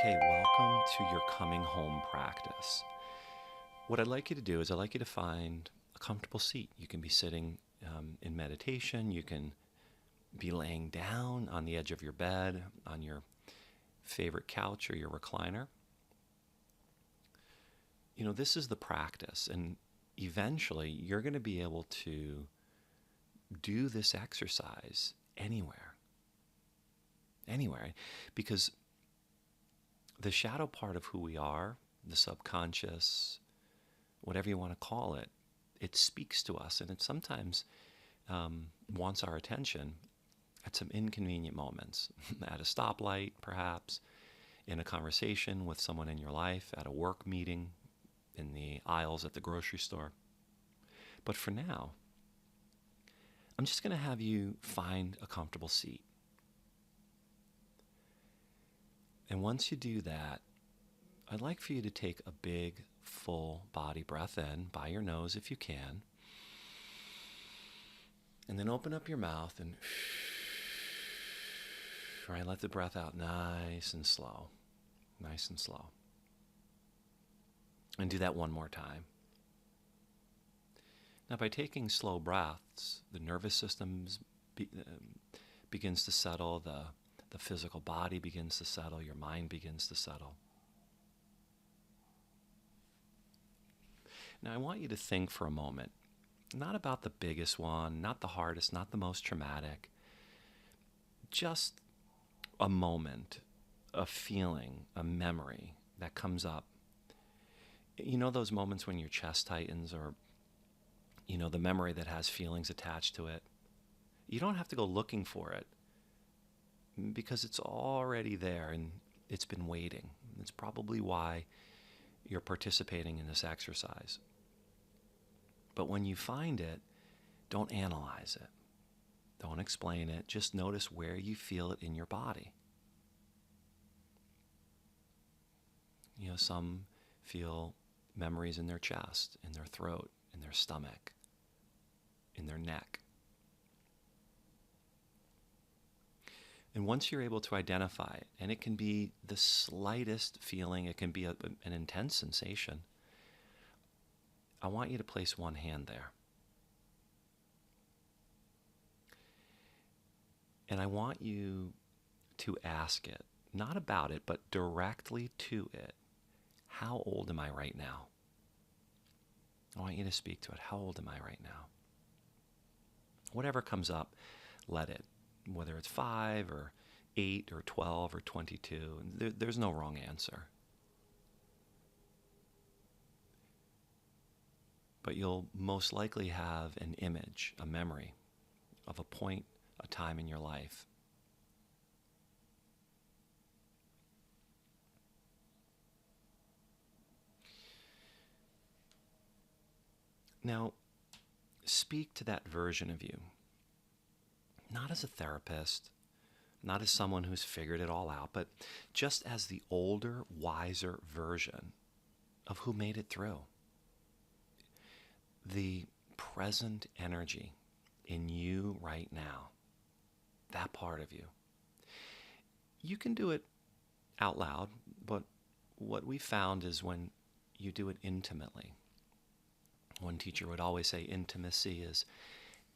Okay, welcome to your coming home practice. What I'd like you to do is I'd like you to find a comfortable seat. You can be sitting in meditation. You can be laying down on the edge of your bed, on your favorite couch or your recliner. You know, this is the practice, and eventually you're going to be able to do this exercise anywhere. Anywhere. Because the shadow part of who we are, the subconscious, whatever you want to call it, it speaks to us, and it sometimes wants our attention at some inconvenient moments. At a stoplight, perhaps, in a conversation with someone in your life, at a work meeting, in the aisles at the grocery store. But for now, I'm just going to have you find a comfortable seat. And once you do that, I'd like for you to take a big, full body breath in by your nose if you can. And then open up your mouth and right, let the breath out nice and slow. Nice and slow. And do that one more time. Now, by taking slow breaths, the nervous system begins to settle, the physical body begins to settle, your mind begins to settle. Now, I want you to think for a moment, not about the biggest one, not the hardest, not the most traumatic, just a moment, a feeling, a memory that comes up. You know those moments when your chest tightens, or you know, the memory that has feelings attached to it? You don't have to go looking for it, because it's already there and it's been waiting. It's probably why you're participating in this exercise. But when you find it, don't analyze it. Don't explain it. Just notice where you feel it in your body. You know, some feel memories in their chest, in their throat, in their stomach, in their neck. And once you're able to identify it, and it can be the slightest feeling, it can be an intense sensation, I want you to place one hand there. And I want you to ask it, not about it, but directly to it, how old am I right now? I want you to speak to it. How old am I right now? Whatever comes up, let it. Whether it's 5 or 8 or 12 or 22, there's no wrong answer. But you'll most likely have an image, a memory of a point, a time in your life. Now, speak to that version of you. Not as a therapist, not as someone who's figured it all out, but just as the older, wiser version of who made it through. The present energy in you right now, that part of you. You can do it out loud, but what we found is when you do it intimately. One teacher would always say intimacy is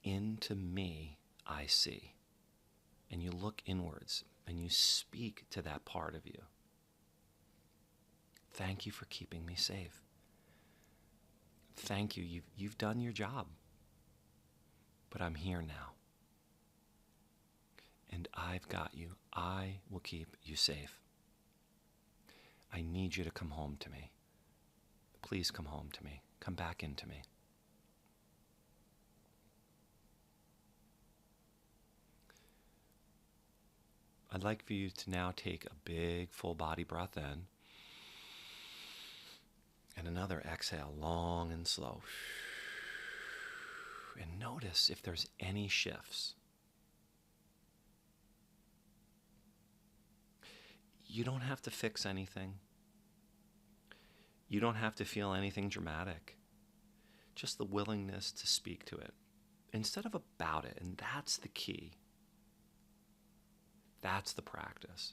into me I see. And you look inwards and you speak to that part of you. Thank you for keeping me safe. Thank you. You've done your job. But I'm here now. And I've got you. I will keep you safe. I need you to come home to me. Please come home to me. Come back into me. I'd like for you to now take a big full body breath in and another exhale, long and slow. And notice if there's any shifts. You don't have to fix anything. You don't have to feel anything dramatic. Just the willingness to speak to it instead of about it. And that's the key. That's the practice.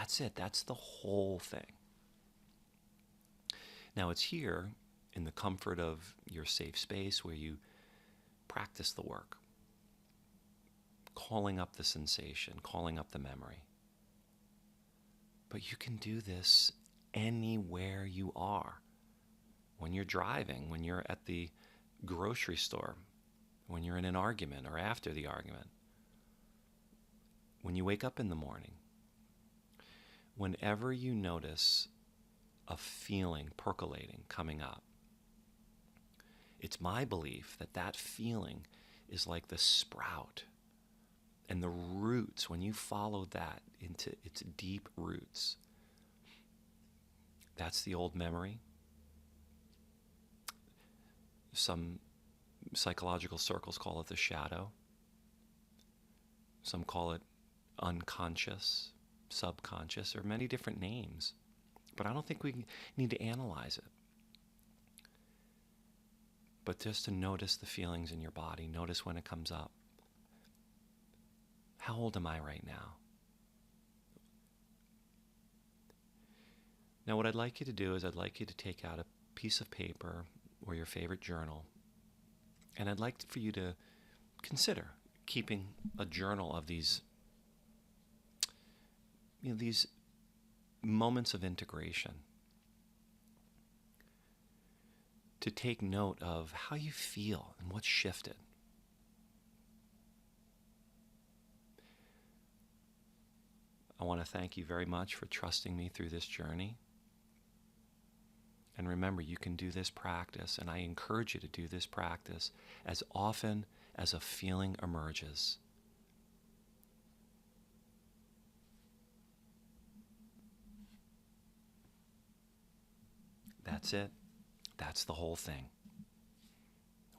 That's it. That's the whole thing. Now it's here in the comfort of your safe space where you practice the work, calling up the sensation, calling up the memory. But you can do this anywhere you are. When you're driving, when you're at the grocery store, when you're in an argument or after the argument, when you wake up in the morning, whenever you notice a feeling percolating, coming up, it's my belief that that feeling is like the sprout. And the roots, when you follow that into its deep roots, that's the old memory. Some psychological circles call it the shadow. Some call it unconscious, subconscious, or many different names. But I don't think we need to analyze it. But just to notice the feelings in your body, notice when it comes up. How old am I right now? Now what I'd like you to do is I'd like you to take out a piece of paper or your favorite journal, and I'd like for you to consider keeping a journal of these, these moments of integration, to take note of how you feel and what's shifted. I want to thank you very much for trusting me through this journey. And remember, you can do this practice, and I encourage you to do this practice as often as a feeling emerges. That's it. That's the whole thing.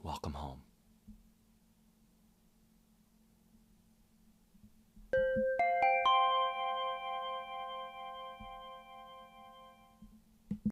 Welcome home.